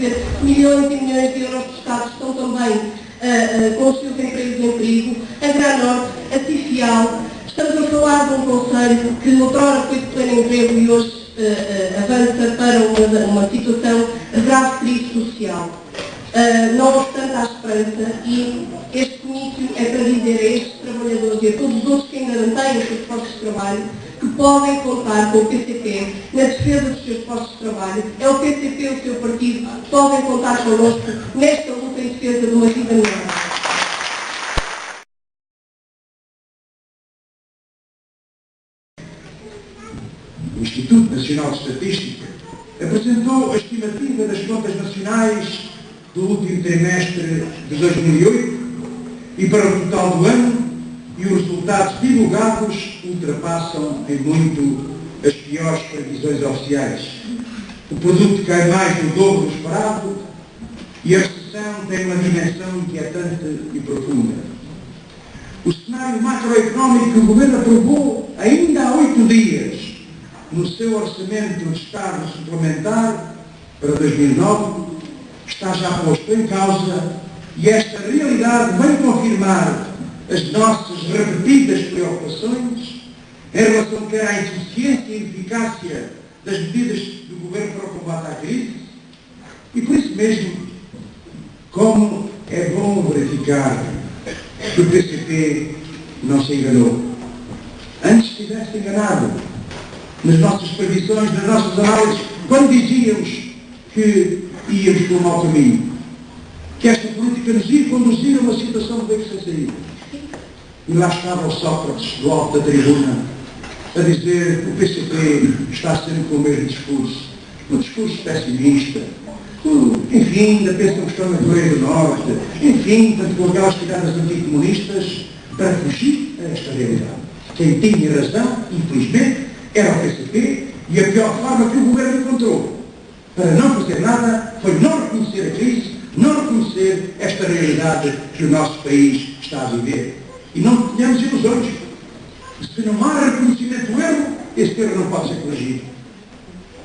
dizer, milhões e milhões de euros de Estado estão também com os seus empregos em perigo, a Granorte, a Cifial. Estamos a falar de um conselho que outrora foi de pleno emprego e hoje avança para uma situação de grave crise social. Não obstante a esperança, e este comício é para dizer a estes trabalhadores e a todos os outros que ainda não têm os seus postos de trabalho, que podem contar com o PCP na defesa dos seus postos de trabalho. É o PCP, o seu partido, podem contar connosco nesta luta em defesa de uma vida melhor. O Instituto Nacional de Estatística apresentou a estimativa das contas nacionais do último trimestre de 2008 e para o total do ano, e os resultados divulgados ultrapassam em muito as piores previsões oficiais. O produto cai mais do dobro do esperado e a recessão tem uma dimensão inquietante e profunda. O cenário macroeconómico que o Governo aprovou ainda há 8 dias no seu Orçamento de Estado Suplementar para 2009 está já posto em causa, e esta realidade vem confirmar as nossas repetidas preocupações em relação quer à insuficiência e eficácia das medidas do Governo para o combate à crise. E por isso mesmo, como é bom verificar que o PCP não se enganou. Antes tivesse enganado nas nossas previsões, nas nossas análises, quando dizíamos que íamos por um mau caminho, que esta política nos ia conduzir a uma situação de beco sem saída. E lá estava o Sócrates, do alto da tribuna, a dizer que o PCP está sempre com o mesmo discurso, um discurso pessimista, enfim, ainda pensam que estão na Coreia do Norte, enfim, tanto com aquelas tiradas anticomunistas, para fugir a esta realidade. Quem tinha razão, infelizmente, era o PCP, e a pior forma que o Governo encontrou para não fazer nada foi não reconhecer a crise, não reconhecer esta realidade que o nosso país está a viver. E não tenhamos ilusões. Se não há reconhecimento do erro, esse erro não pode ser corrigido.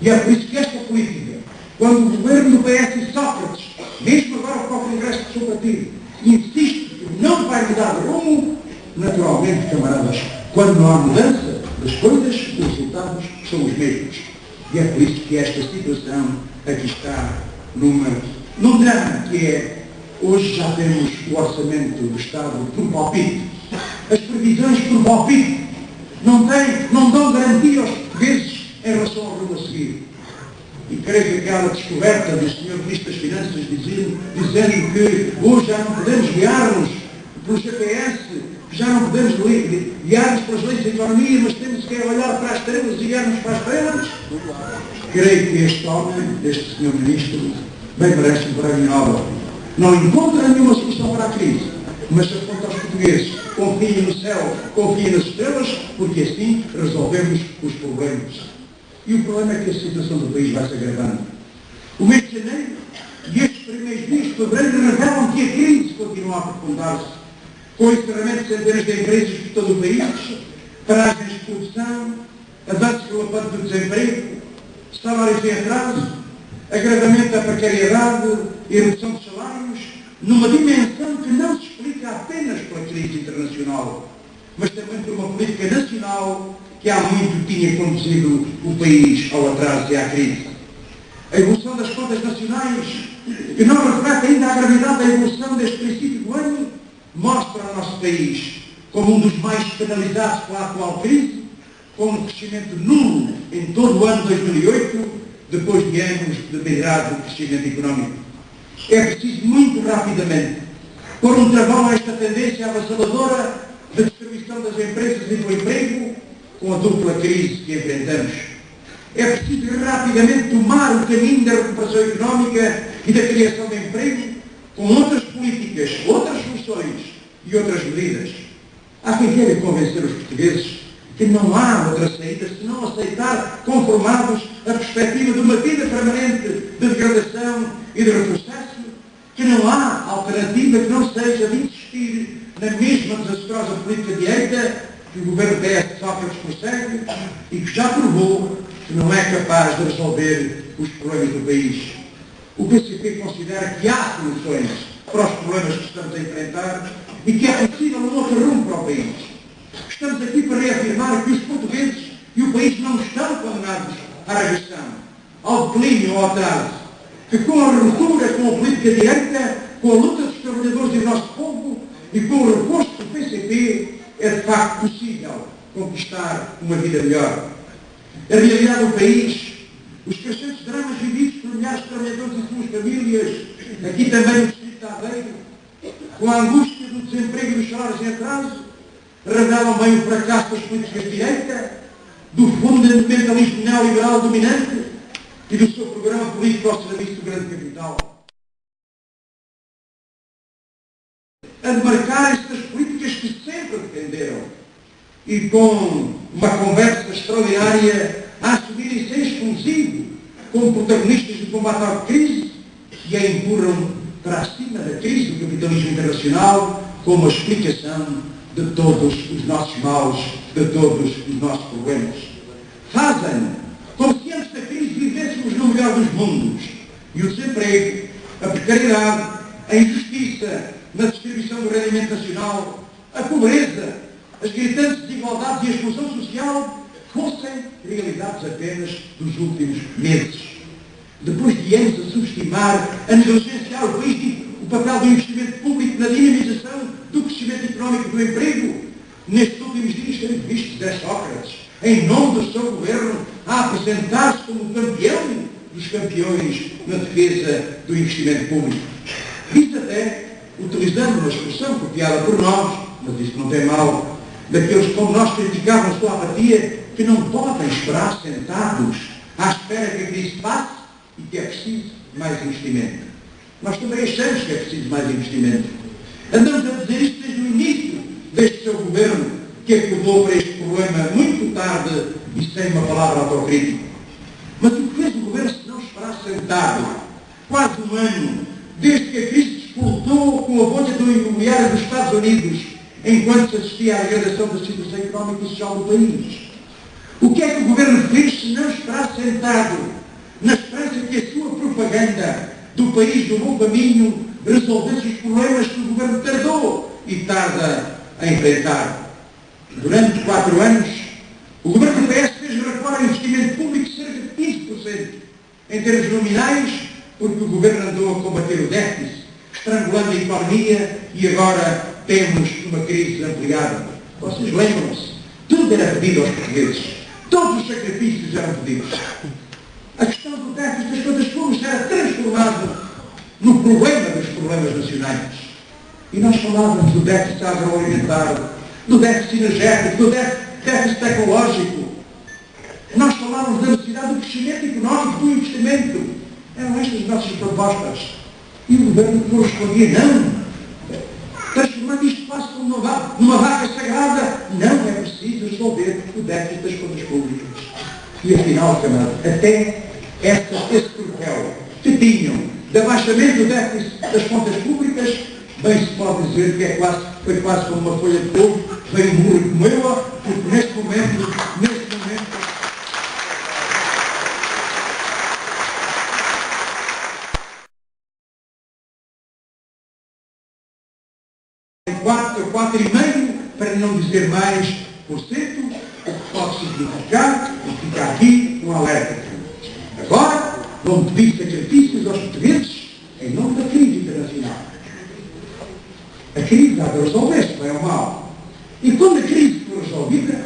E é por isso que esta política, quando o Governo do PS e Sócrates, mesmo agora para o Congresso do seu partido, insiste que não vai mudar de rumo, naturalmente, camaradas, quando não há mudança das coisas, os resultados são os mesmos. E é por isso que esta situação aqui está num drama que é, hoje já temos o orçamento do Estado por palpite. As previsões por palpite não dão garantia aos portugueses em relação ao rumo a seguir. E creio que aquela descoberta do Sr. Ministro das Finanças dizendo que hoje já não podemos guiar-nos pelo GPS, que já não podemos guiar-nos pelas leis da economia, mas temos que olhar para as estrelas e guiar-nos para as estrelas. Creio que este homem, este Sr. Ministro, bem merece um prémio Nobel. Não encontra nenhuma solução para a crise, mas se aponta aos portugueses, confiem no céu, confiem nas estrelas, porque assim resolvemos os problemas. E o problema é que a situação do país vai se agravando. O mês de janeiro e estes primeiros dias de fevereiro revelam que a crise continua a aprofundar-se, com o encerramento de centenas de empresas por todo o país, paragens de produção, avanços galopante do desemprego, salários em atraso, agravamento da precariedade e redução de salários, numa dimensão que não se explica apenas pela crise internacional, mas também por uma política nacional que há muito tinha conduzido o país ao atraso e à crise. A evolução das contas nacionais, que não reflete ainda a gravidade da evolução deste princípio do ano, mostra o nosso país como um dos mais penalizados pela atual crise, com um crescimento nulo em todo o ano de 2008, depois de anos de moderado crescimento económico. É preciso muito rapidamente pôr um travão a esta tendência avassaladora de destruição das empresas e do emprego, com a dupla crise que enfrentamos. É preciso rapidamente tomar o caminho da recuperação económica e da criação de emprego, com outras políticas, outras soluções e outras medidas. Há quem queira convencer os portugueses que não há outra saída senão aceitar conformados a perspectiva de uma vida permanente de degradação e de retrocesso, que não há alternativa que não seja de insistir na mesma desastrosa política direita que o governo PS Sócrates prossegue e que já provou que não é capaz de resolver os problemas do país. o PCP considera que há soluções para os problemas que estamos a enfrentar e que é possível um outro rumo para o país. Estamos aqui para reafirmar que os portugueses e o país não estão condenados à regressão, ao declínio ou ao atraso, que com a ruptura com a política direita, com a luta dos trabalhadores e do nosso povo e com o reforço do PCP, é de facto possível conquistar uma vida melhor. A realidade do país, os crescentes dramas vividos por milhares de trabalhadores e suas famílias, aqui também no distrito de Aveiro, com a angústia do desemprego e dos salários em atraso, revelam bem o fracasso das políticas de direita, do fundamentalismo neoliberal dominante e do seu programa político ao serviço do grande capital. A demarcarem-se das políticas que sempre defenderam e com uma conversa extraordinária a assumirem-se em exclusivo como protagonistas do combate à crise e a empurram para acima da crise do capitalismo internacional como a explicação de todos os nossos males, de todos os nossos problemas. Fazem como se antes da crise vivêssemos no melhor dos mundos e o desemprego, a precariedade, a injustiça na distribuição do rendimento nacional, a pobreza, as gritantes desigualdades e a exclusão social fossem realidades apenas dos últimos meses. Depois de anos a subestimar, a negligenciar o país, o papel do investimento público na dinamização do crescimento económico e do emprego, nestes últimos dias temos visto José Sócrates, em nome do seu governo, a apresentar-se como campeão dos campeões na defesa do investimento público. Diz até, utilizando uma expressão copiada por nós, mas isso não tem mal, daqueles que, como nós, criticavam a sua apatia, que não podem esperar sentados à espera que a crise passe e que é preciso mais investimento. Nós também achamos que é preciso mais investimento. Andamos a dizer isto desde o início deste seu governo, que acordou para este problema muito tarde e sem uma palavra autocrítica. Mas o que fez o governo se não esperar sentado quase um ano, desde que a crise explotou com a bolha do imobiliário dos Estados Unidos, enquanto se assistia à degradação da situação económica e social do país? O que é que o governo fez se não esperar sentado, na esperança que a sua propaganda do país do bom caminho resolvesse os problemas que o governo tardou e tarda a enfrentar? Durante 4 anos, o governo do PS fez recuar o investimento público cerca de 15% em termos nominais, porque o governo andou a combater o déficit, estrangulando a economia, e agora temos uma crise ampliada. Vocês lembram-se? Tudo era pedido aos portugueses. Todos os sacrifícios eram pedidos. A questão do déficit das contas públicas era transformado no problema dos problemas nacionais. E nós falávamos do déficit agroalimentar, do déficit energético, do déficit tecnológico. Nós falávamos da necessidade do crescimento económico, do investimento. Eram estas as nossas propostas. E o governo não respondia, não. Transformando isto quase como numa vaca sagrada. Não é preciso resolver o déficit das contas públicas. E afinal, camarada, até esse troféu que tinham de abaixamento do déficit das contas públicas, bem se pode dizer que foi quase como uma folha de couve, veio um muro e comeu-a, porque neste momento, quatro e meio, para não dizer mais por cento, o que pode significar, e fica aqui um alerta. Agora, vão pedir sacrifícios aos portugueses em nome da crise internacional. A crise há de resolver-se, bem ou mal. E quando a crise for resolvida,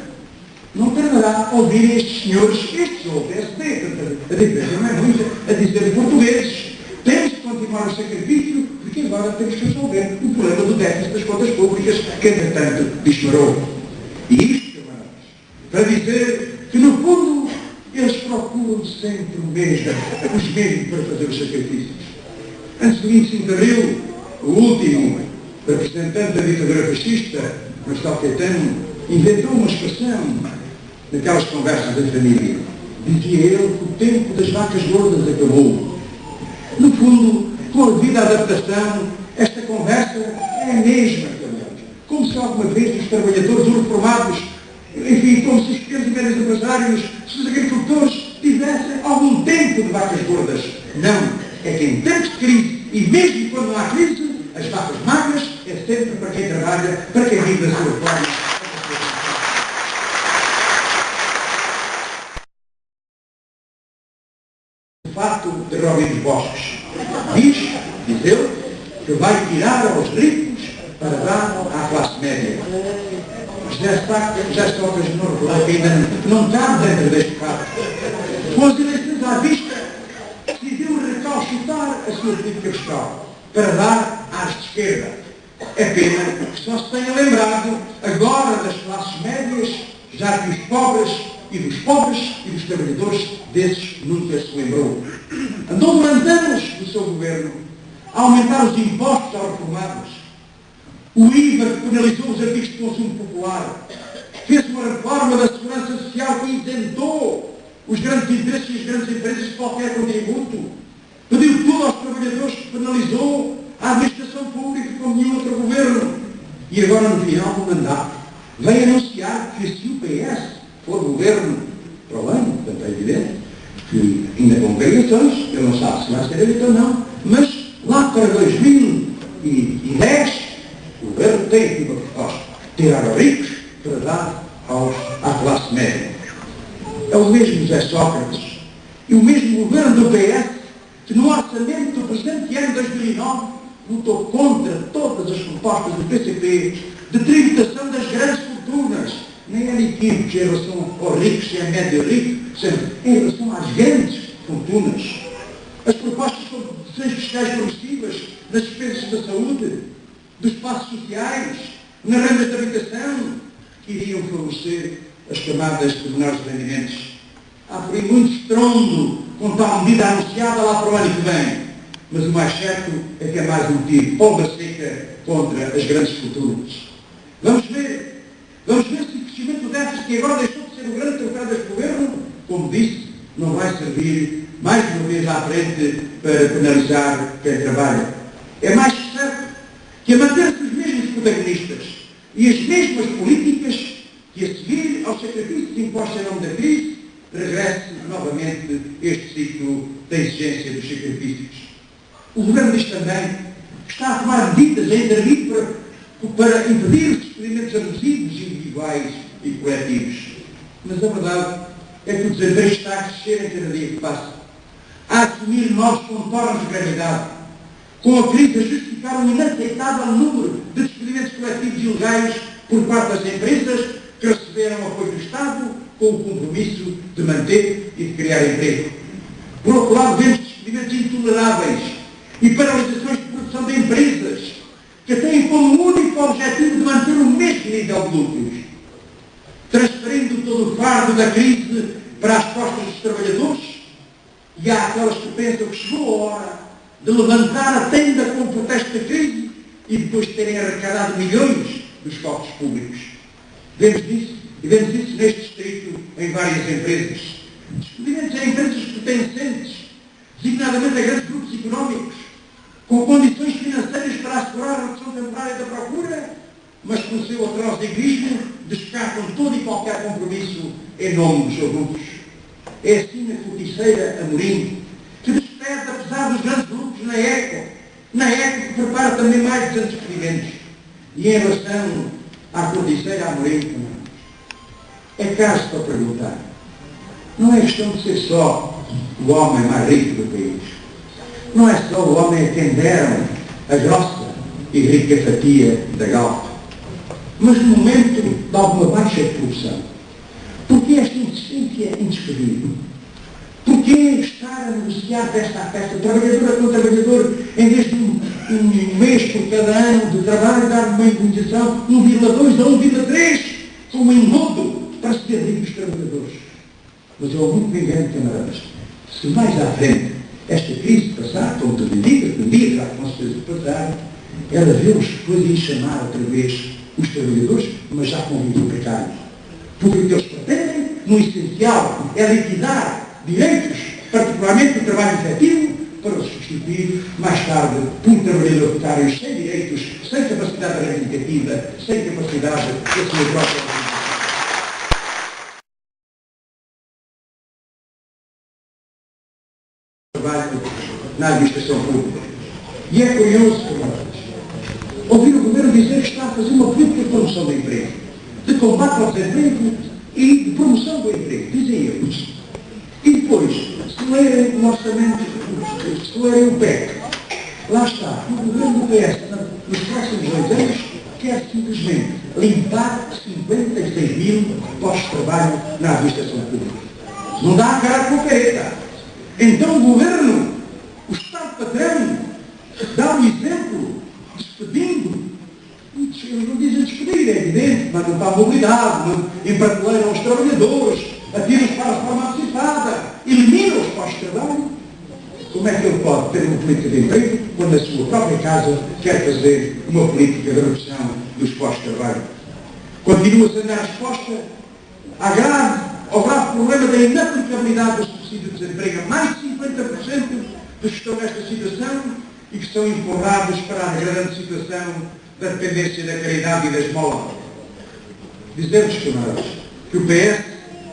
não tardará a ouvir estes senhores, estes ou o PSD, a diferença não é muita, a dizer portugueses, temos de continuar o sacrifício, porque agora temos que resolver o problema do déficit das contas públicas, que entretanto disparou. E isto, camaradas, para dizer que no fundo eles procuram sempre os meios para fazer os sacrifícios. Antes do 25 de Abril, o último representante da ditadura fascista, Marcelo Caetano, inventou uma expressão naquelas conversas da família. Dizia ele que o tempo das vacas gordas acabou. No fundo, com a devida adaptação, esta conversa é a mesma, como se alguma vez os trabalhadores, os reformados, enfim, como se os pequenos e médios empresários, se os agricultores tivessem algum tempo de vacas gordas. Não. é que em tempos de crise, e mesmo quando não há crise, as vacas magras é sempre para quem trabalha, para quem vive da sua forma. O fato de Robin dos Bosques diz ele, que vai tirar aos ricos para dar à classe média. Já Sócrates não recordou que ainda não cabe dentro deste fato. Com as eleições à vista, decidiu recalchutar a sua política fiscal para dar às de esquerda. É pena que só se tenha lembrado agora das classes médias, já que os pobres e dos trabalhadores desses nunca se lembrou. Andou durante anos do seu governo a aumentar os impostos aos reformados. O IVA que penalizou os artigos de consumo popular. Fez uma reforma da segurança social que isentou os grandes interesses e as grandes empresas de qualquer contributo. Pediu tudo aos trabalhadores que penalizou a administração pública como nenhum outro governo. E agora, no final do mandato, vem anunciar que se o PS for governo para o ano, portanto é evidente que ainda com variações, ele não sabe se vai ser eleito ou não, mas lá para 2010, o governo tem aqui uma proposta: tirar aos ricos para dar à classe média. É o mesmo José Sócrates e o mesmo governo do PS que no orçamento do presente ano 2009 votou contra todas as propostas do PCP de tributação das grandes fortunas. Nem é equívocos em relação aos ricos, se é médio ou rico, sempre em relação às grandes fortunas. As propostas sobre deduções fiscais progressivas nas despesas da saúde, dos passos sociais, nas rendas de habitação, que iriam favorecer as camadas de menores rendimentos. Há por aí muito estrondo com tal medida anunciada lá para o ano que vem. Mas o mais certo é que é mais um tiro, polva seca contra as grandes fortunas. Vamos ver se o crescimento do déficit, que agora deixou de ser o grande troféu deste governo, como disse, não vai servir mais uma vez à frente para penalizar quem trabalha. É mais certo que a manter-se os mesmos protagonistas e as mesmas políticas que, a seguir aos sacrifícios impostos em nome da crise, regresse novamente este ciclo da exigência dos sacrifícios. O governo diz também que está a tomar medidas a intervir para impedir os despedimentos abusivos individuais e coletivos. Mas a verdade é que o desemprego está a crescer em cada dia que passa, a assumir novos contornos de gravidade, com a crise a justificar um inaceitável número de despedimentos coletivos ilegais por parte das empresas que receberam apoio do Estado com o compromisso de manter e de criar emprego. Por outro lado, vemos despedimentos intoleráveis e paralisações de produção de empresas que têm como único objetivo de manter o mesmo nível de lucros, transferindo todo o fardo da crise para as costas dos trabalhadores. E há aquelas que pensam que chegou a hora de levantar a tenda com o protesto da crise e depois de terem arrecadado milhões dos cofres públicos. Vemos isso neste distrito em várias empresas. Despedimentos em empresas pertencentes, designadamente a grandes grupos económicos, com condições financeiras para assegurar a redução temporária da procura, mas com o seu atroz egoísmo descartam todo e qualquer compromisso em nome dos seus grupos. É assim na corticeira Amorim, que despede, apesar dos grandes grupos, na ECO que prepara também mais de 200 despedimentos. E em relação à corticeira Amorim, é caso para perguntar. Não é questão de ser só o homem mais rico do país. Não é só o homem a quem deram a grossa e rica fatia da galpa. Mas no momento de alguma baixa de produção, porquê esta insistência em despedir? Porquê estar a negociar festa a festa, trabalhador com trabalhador, em vez de um mês por cada ano de trabalho, dar uma indemnização 1,2 a 1,3 como engodo para se ter os trabalhadores? Mas eu muito bem grande, camaradas, se mais à frente esta crise passar, como tu digas, um dia terá consequências de passar, ela vê-os depois ir chamar outra vez os trabalhadores, mas já com vida precários. Porque o que eles pretendem, no essencial, é liquidar direitos, particularmente do trabalho efetivo, para os substituir mais tarde por trabalhadores precários sem direitos, sem capacidade reivindicativa, sem capacidade da sua própria trabalho na administração pública. E é curioso, camaradas, ouvir o Governo dizer que está a fazer uma política de promoção do emprego, de combate ao desemprego e de promoção do emprego, dizem eles. E depois, se lerem o orçamento, se lerem o PEC, lá está, o Governo do PS, nos próximos 2 anos, quer simplesmente limpar 56 mil postos de trabalho na administração pública. Não dá a cara com a careta. Então o Governo, o Estado patrão, dá um exemplo, despedindo. Eles não dizem despedir, é evidente, mas não está a mobilidade, emprateleira aos trabalhadores, atira-os para a forma antecipada, elimina os postos de trabalho. Como é que ele pode ter uma política de emprego quando a sua própria casa quer fazer uma política de redução dos postos de trabalho? Continua-se a dar resposta ao grave problema da inaplicabilidade do subsídio de desemprego. Mais de 50% dos que estão nesta situação e que são empurrados para a grande situação da dependência da caridade e da esmola. Dizemos, camaradas, que o PS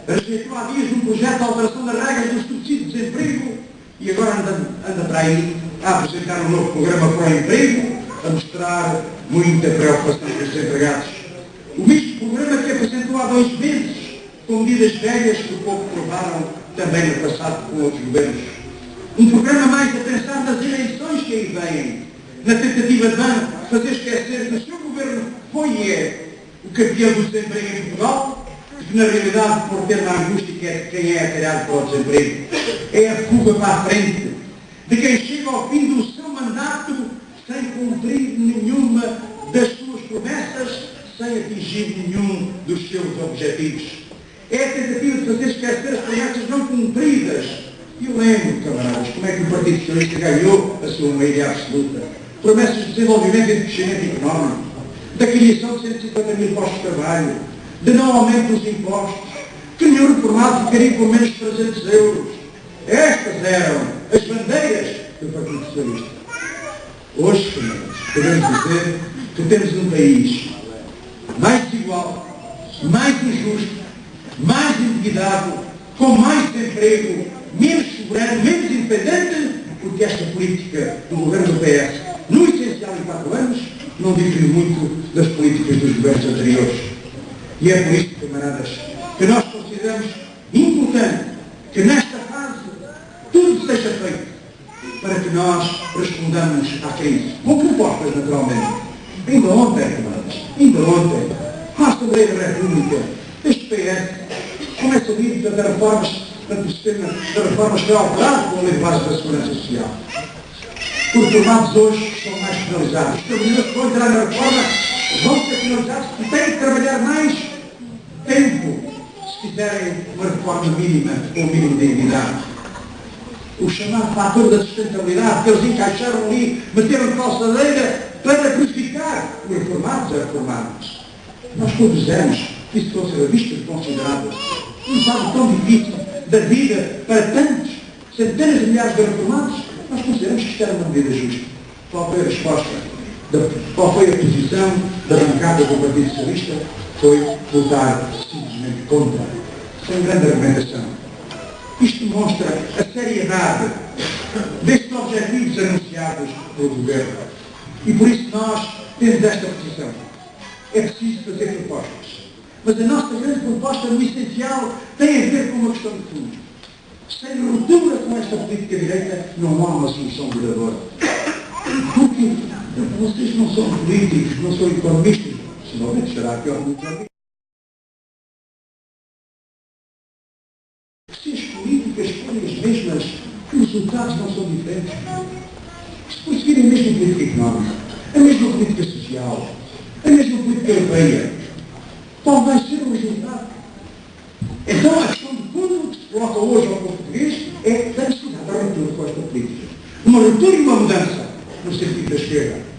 rejeitou há dias um projeto de alteração das regras do subsídio de desemprego e agora anda para aí a apresentar um novo programa para o emprego, a mostrar muita preocupação com os desempregados. O mesmo programa que apresentou há 2 meses, com medidas velhas que pouco provaram também no passado com outros governos. Um programa mais a pensar nas eleições que aí vêm, na tentativa de fazer esquecer que o seu governo foi e é o campeão do desemprego em Portugal, que na realidade, por ter na angústia que é quem é atalhado para o desemprego, é a fuga para a frente de quem chega ao fim do seu mandato sem cumprir nenhuma das suas promessas, sem atingir nenhum dos seus objetivos. É a tentativa de fazer esquecer as promessas não cumpridas. E eu lembro, camaradas, como é que o Partido Socialista ganhou a sua maioria absoluta. Promessas de desenvolvimento e de crescimento económico, da criação de 150 mil postos de trabalho, de não aumento dos impostos, que nenhum reformado ficaria com menos de 300 euros. Estas eram as bandeiras do Partido Socialista. Hoje, camaradas, podemos dizer que temos um país mais desigual, mais injusto, mais endividado, com mais desemprego, menos soberano, menos independente, porque esta política do governo do PS, no essencial em 4 anos, não difere muito das políticas dos governos anteriores. E é por isso, camaradas, que nós consideramos importante que nesta fase tudo seja feito para que nós respondamos à crise. Com propostas, naturalmente. Ainda ontem, camaradas, na Assembleia da República, este PS começa a vir a dar reformas, portanto, o sistema de reformas será alterado com a lei de base da segurança social. Os reformados hoje são mais penalizados. Os trabalhadores que vão entrar na reforma vão ser penalizados porque têm que trabalhar mais tempo se quiserem uma reforma mínima ou mínimo de dignidade. O chamado fator da sustentabilidade que eles encaixaram ali, meteram de calçadeira para prejudicar os reformados e reformados. Nós propusemos que isso fosse visto e considerado um fato tão difícil da vida para tantos, centenas de milhares de reformados. Nós consideramos que isto era uma medida justa. Qual foi a resposta? Qual foi a posição da bancada do Partido Socialista? Foi votar simplesmente contra, sem grande argumentação. Isto demonstra a seriedade destes objetivos anunciados pelo Governo. E por isso nós temos esta posição. É preciso fazer propostas. Mas a nossa grande proposta, no essencial, tem a ver com uma questão de fundo. Sem ruptura com esta política direita, não há uma solução duradoura. Porque vocês não são políticos, não são economistas, senão será que algum economista. Se as políticas forem as mesmas, os resultados não são diferentes. Se conseguirem a mesma política económica, a mesma política social, a mesma política europeia, qual vai ser o resultado? Então a questão de fundo que se coloca hoje ao povo português é da necessidade da ruptura com esta política. Uma ruptura e uma mudança no sentido da esquerda.